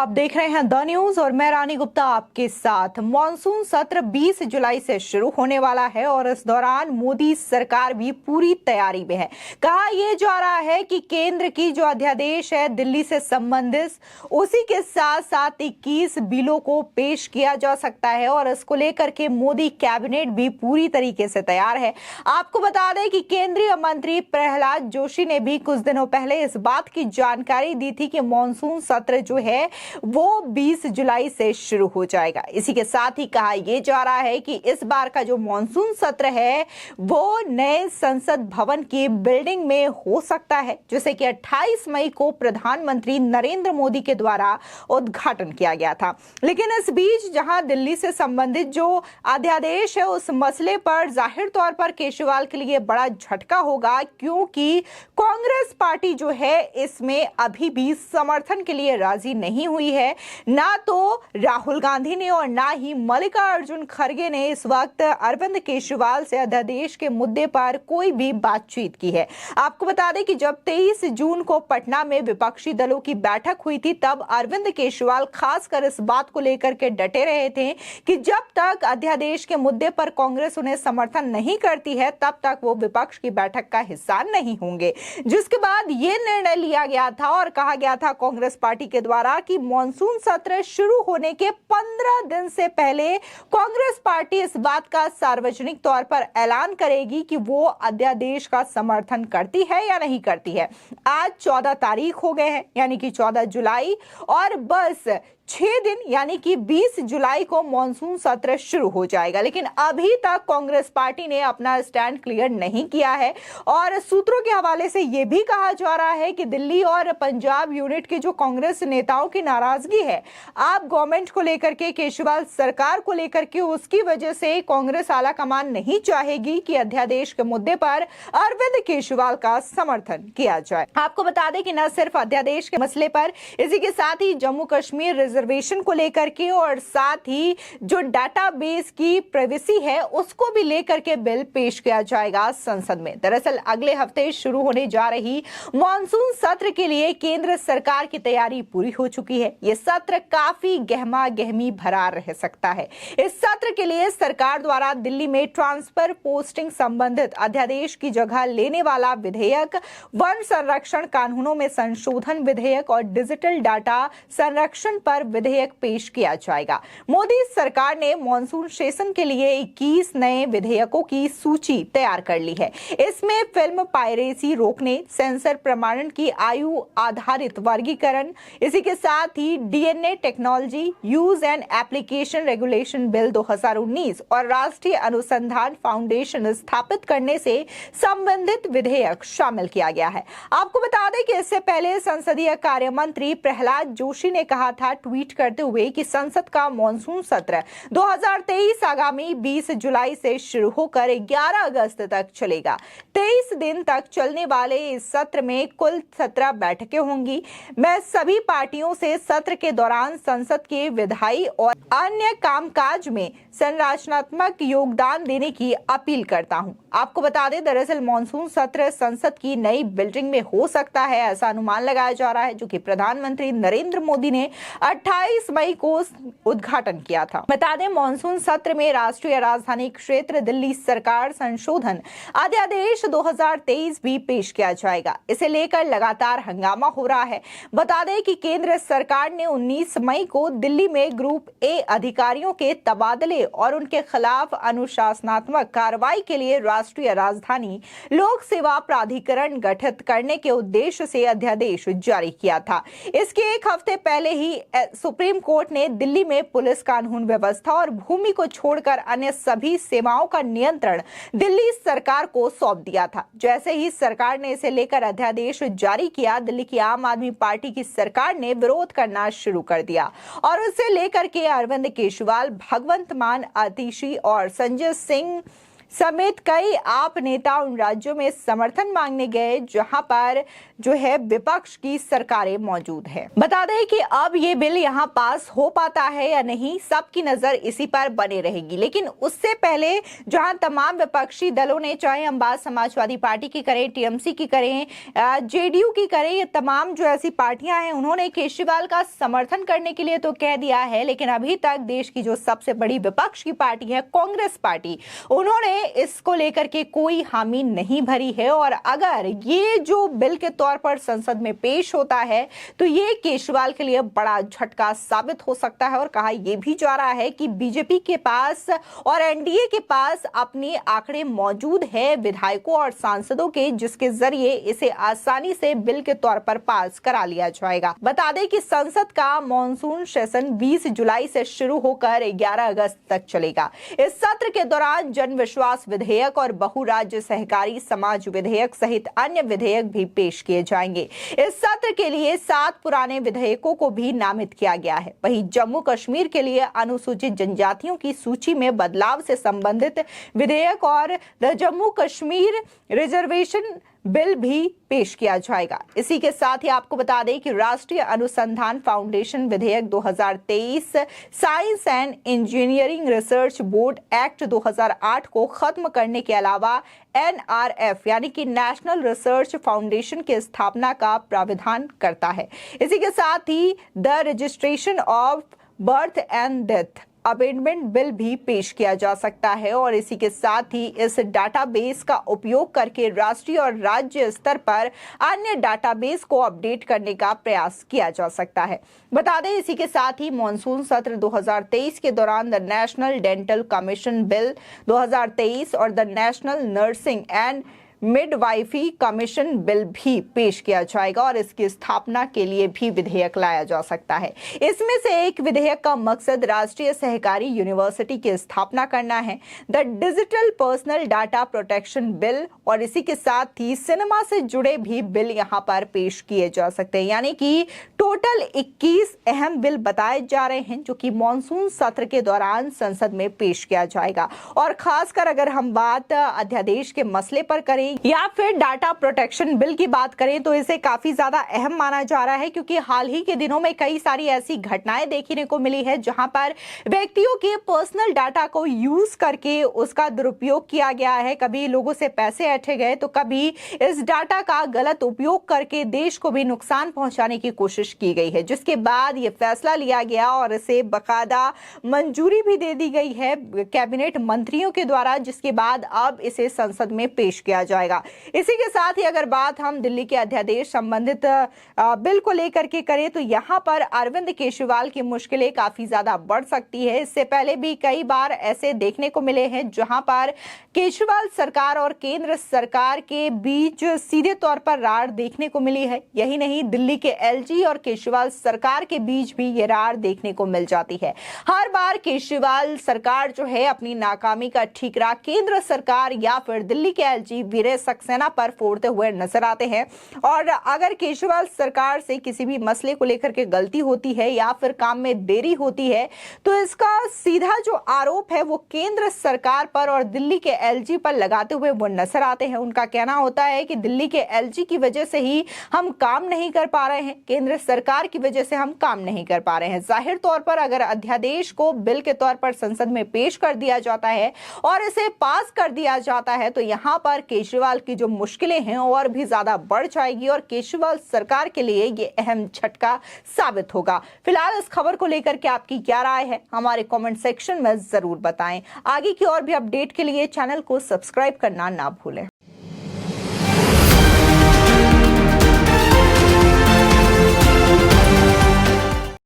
आप देख रहे हैं द न्यूज और मैं रानी गुप्ता आपके साथ। मॉनसून सत्र 20 जुलाई से शुरू होने वाला है और इस दौरान मोदी सरकार भी पूरी तैयारी में है। कहा यह जा रहा है कि केंद्र की जो अध्यादेश है दिल्ली से संबंधित, उसी के साथ साथ 21 बिलों को पेश किया जा सकता है और इसको लेकर के मोदी कैबिनेट भी पूरी तरीके से तैयार है। आपको बता दें कि केंद्रीय मंत्री प्रहलाद जोशी ने भी कुछ दिनों पहले इस बात की जानकारी दी थी कि मॉनसून सत्र जो है वो 20 जुलाई से शुरू हो जाएगा। इसी के साथ ही कहा यह जा रहा है कि इस बार का जो मॉनसून सत्र है वो नए संसद भवन की बिल्डिंग में हो सकता है, जिसे कि 28 मई को प्रधानमंत्री नरेंद्र मोदी के द्वारा उद्घाटन किया गया था। लेकिन इस बीच जहां दिल्ली से संबंधित जो अध्यादेश है उस मसले पर जाहिर तौर पर केजरीवाल के लिए बड़ा झटका होगा, क्योंकि कांग्रेस पार्टी जो है इसमें अभी भी समर्थन के लिए राजी नहीं हुई है। ना तो राहुल गांधी ने और ना ही मल्लिकार्जुन खड़गे ने इस वक्त अरविंद केजरीवाल से अध्यादेश के मुद्दे पर कोई भी बातचीत की है। आपको बता दें कि जब 23 जून को पटना में विपक्षी दलों की बैठक हुई थी तब अरविंद केजरीवाल खासकर इस बात को लेकर के डटे रहे थे कि जब तक अध्यादेश के मुद्दे पर कांग्रेस उन्हें समर्थन नहीं करती है तब तक वो विपक्ष की बैठक का हिस्सा नहीं होंगे। जिसके बाद यह निर्णय लिया गया था और कहा गया था कांग्रेस पार्टी के द्वारा कि मॉनसून सत्र शुरू होने के 15 दिन से पहले कांग्रेस पार्टी इस बात का सार्वजनिक तौर पर ऐलान करेगी कि वो अध्यादेश का समर्थन करती है या नहीं करती है। आज 14 तारीख हो गए हैं, यानी कि 14 जुलाई, और बस 6 दिन यानी कि 20 जुलाई को मॉनसून सत्र शुरू हो जाएगा। लेकिन अभी तक कांग्रेस पार्टी ने अपना स्टैंड क्लियर नहीं किया है और सूत्रों के हवाले से यह भी कहा जा रहा है कि दिल्ली और पंजाब यूनिट के जो कांग्रेस नेताओं की नाराजगी है आप गवर्नमेंट को लेकर के, केजरीवाल सरकार को लेकर के, उसकी वजह से कांग्रेस आला कमान नहीं चाहेगी कि अध्यादेश के मुद्दे पर अरविंद केजरीवाल का समर्थन किया जाए। आपको बता दें कि न सिर्फ अध्यादेश के मसले पर, इसी के साथ ही जम्मू कश्मीर रिजर्वेशन को लेकर के और साथ ही जो डाटाबेस की प्राइवेसी है उसको भी लेकर के बिल पेश किया जाएगा संसद में। दरअसल अगले हफ्ते शुरू होने जा रही मॉनसून सत्र के लिए केंद्र सरकार की तैयारी पूरी हो चुकी है। यह सत्र काफी गहमा गहमी भरा रह सकता है। इस सत्र के लिए सरकार द्वारा दिल्ली में ट्रांसफर पोस्टिंग संबंधित अध्यादेश की जगह लेने वाला विधेयक, वन संरक्षण कानूनों में संशोधन विधेयक और डिजिटल डाटा संरक्षण पर विधेयक पेश किया जाएगा। मोदी सरकार ने मॉनसून सेशन के लिए 21 नए विधेयकों की सूची तैयार कर ली है। इसमें फिल्म पायरेसी रोकने, सेंसर प्रमाणन की आयु आधारित वर्गीकरण, इसी के साथ ही DNA technology use and application regulation bill 2019 और राष्ट्रीय अनुसंधान फाउंडेशन स्थापित करने से संबंधित विधेयक शामिल किया गया है। आपको बता दें कि इससे पहले संसदीय कार्य मंत्री प्रहलाद जोशी ने कहा था ट्वीट करते हुए कि संसद का मॉनसून सत्र 2023 आगामी 20 जुलाई से शुरू होकर 11 अगस्त तक चलेगा। 23 दिन तक चलने वाले इस सत्र में कुल 17 बैठकें होंगी। मैं सभी पार्टियों से सत्र के दौरान संसद के विधायी और अन्य कामकाज में संरचनात्मक योगदान देने की अपील करता हूं। आपको बता दें दरअसल मॉनसून सत्र संसद की नई बिल्डिंग में हो सकता है, ऐसा अनुमान लगाया जा रहा है, जो कि प्रधानमंत्री नरेंद्र मोदी ने 28 मई को उद्घाटन किया था। बता दें मॉनसून सत्र में राष्ट्रीय राजधानी क्षेत्र दिल्ली सरकार संशोधन अध्यादेश 2023 भी पेश किया जाएगा। इसे लेकर लगातार हंगामा हो रहा है। बता दें कि केंद्र सरकार ने 19 मई को दिल्ली में ग्रुप ए अधिकारियों के तबादले और उनके खिलाफ अनुशासनात्मक कार्रवाई के लिए राष्ट्रीय राजधानी लोक सेवा प्राधिकरण गठित करने के उद्देश्य से अध्यादेश जारी किया था। इसके एक हफ्ते पहले ही सुप्रीम कोर्ट ने दिल्ली में पुलिस, कानून व्यवस्था और भूमि को छोड़कर अन्य सभी सेवाओं का नियंत्रण दिल्ली सरकार को सौंप दिया था। जैसे ही सरकार ने इसे लेकर अध्यादेश जारी किया, दिल्ली की आम आदमी पार्टी की सरकार ने विरोध करना शुरू कर दिया और उसे लेकर के अरविंद केजरीवाल, भगवंत मान आतिशी और संजय सिंह समेत कई आप नेता उन राज्यों में समर्थन मांगने गए जहां पर जो है विपक्ष की सरकारें मौजूद है। बता दें कि अब ये बिल यहां पास हो पाता है या नहीं, सबकी नजर इसी पर बने रहेगी। लेकिन उससे पहले जहां तमाम विपक्षी दलों ने, चाहे हम बात समाजवादी पार्टी की करें, टीएमसी की करें, जेडीयू की करें, ये तमाम जो ऐसी पार्टियां हैं उन्होंने केजरीवाल का समर्थन करने के लिए तो कह दिया है, लेकिन अभी तक देश की जो सबसे बड़ी विपक्ष की पार्टी है कांग्रेस पार्टी, उन्होंने इसको लेकर के कोई हामी नहीं भरी है। और अगर ये जो बिल के तौर पर संसद में पेश होता है तो ये केजरीवाल के लिए बड़ा झटका साबित हो सकता है। और कहा यह भी जा रहा है कि बीजेपी के पास और एनडीए के पास अपने आंकड़े मौजूद है विधायकों और सांसदों के, जिसके जरिए इसे आसानी से बिल के तौर पर पास करा लिया जाएगा। बता दें कि संसद का मॉनसून सेशन 20 जुलाई से शुरू होकर 11 अगस्त तक चलेगा। इस सत्र के दौरान जन विश्वास विधेयक और बहुराज्य सहकारी समाज विधेयक सहित अन्य विधेयक भी पेश किए जाएंगे। इस सत्र के लिए 7 पुराने विधेयकों को भी नामित किया गया है। वहीं जम्मू कश्मीर के लिए अनुसूचित जनजातियों की सूची में बदलाव से संबंधित विधेयक और the Jammu Kashmir reservation bill भी पेश किया जाएगा। इसी के साथ ही आपको बता दें कि राष्ट्रीय अनुसंधान फाउंडेशन विधेयक 2023, science and engineering research board act 2008 को खत्म करने के अलावा NRF यानी कि नेशनल रिसर्च फाउंडेशन की स्थापना का प्राविधान करता है। इसी के साथ ही the registration of birth and death amendment bill भी पेश किया जा सकता है। और इसी के साथ ही इस डाटाबेस का उपयोग करके राष्ट्रीय और राज्य स्तर पर अन्य डाटाबेस को अपडेट करने का प्रयास किया जा सकता है। बता दें इसी के साथ ही मॉनसून सत्र 2023 के दौरान the National Dental Commission bill 2023 और the National Nursing and Midwifery Commission bill भी पेश किया जाएगा और इसकी स्थापना के लिए भी विधेयक लाया जा सकता है। इसमें से एक विधेयक का मकसद राष्ट्रीय सहकारी यूनिवर्सिटी की स्थापना करना है, the digital personal data protection bill, और इसी के साथ ही सिनेमा से जुड़े भी बिल यहां पर पेश किए जा सकते हैं। यानी कि टोटल 21 अहम बिल बताए जा रहे हैं जो कि मॉनसून सत्र के दौरान संसद में पेश किया जाएगा। और खासकर अगर हम बात अध्यादेश के मसले पर करें या फिर डाटा प्रोटेक्शन बिल की बात करें तो इसे काफी ज्यादा अहम माना जा रहा है, क्योंकि हाल ही के दिनों में कई सारी ऐसी घटनाएं देखने को मिली है जहां पर व्यक्तियों के पर्सनल डाटा को यूज करके उसका दुरुपयोग किया गया है। कभी लोगों से पैसे ऐंठे गए तो कभी इस डाटा का गलत उपयोग करके देश को भी नुकसान पहुंचाने की कोशिश की गई है, जिसके बाद ये फैसला लिया गया और इसे बकायदा मंजूरी भी दे दी गई है कैबिनेट मंत्रियों के द्वारा, जिसके बाद अब इसे संसद में पेश किया जाएगा। इसी के साथ ही अगर बात हम दिल्ली के अध्यादेश संबंधित बिल को लेकर के करें तो यहां पर अरविंद केजरीवाल की मुश्किलें काफी ज्यादा बढ़ सकती है। इससे पहले भी कई बार ऐसे देखने को मिले हैं जहां पर केजरीवाल सरकार और केंद्र सरकार के बीच सीधे तौर पर रार देखने को मिली है। यही नहीं, दिल्ली के एलजी और केजरीवाल सरकार के बीच भी ये रार देखने को मिल जाती है। हर बार केजरीवाल सरकार जो है अपनी नाकामी का ठीकरा केंद्र सरकार या फिर दिल्ली के एलजी वीरेंद्र सक्सेना पर फोड़ते हुए नजर आते हैं। और अगर केजरीवाल सरकार से किसी भी मसले को लेकर के गलती होती है या फिर काम में देरी होती है तो इसका सीधा जो आरोप है वो केंद्र सरकार पर और दिल्ली के एलजी पर लगाते हुए वो नजर आते हैं। उनका कहना होता है कि दिल्ली के एलजी की वजह से ही हम काम नहीं कर पा रहे हैं, केंद्र सरकार की वजह से हम काम नहीं कर पा रहे हैं। जाहिर तौर पर अगर अध्यादेश को बिल के तौर पर संसद में पेश कर दिया जाता है और इसे पास कर दिया जाता है तो यहां पर केजरीवाल की जो मुश्किलें हैं और भी ज्यादा बढ़ जाएगी और केजरीवाल सरकार के लिए ये अहम झटका साबित होगा। फिलहाल इस खबर को लेकर के आपकी क्या राय है हमारे कमेंट सेक्शन में जरूर बताएं। आगे की और भी अपडेट के लिए चैनल को सब्सक्राइब करना ना भूलें।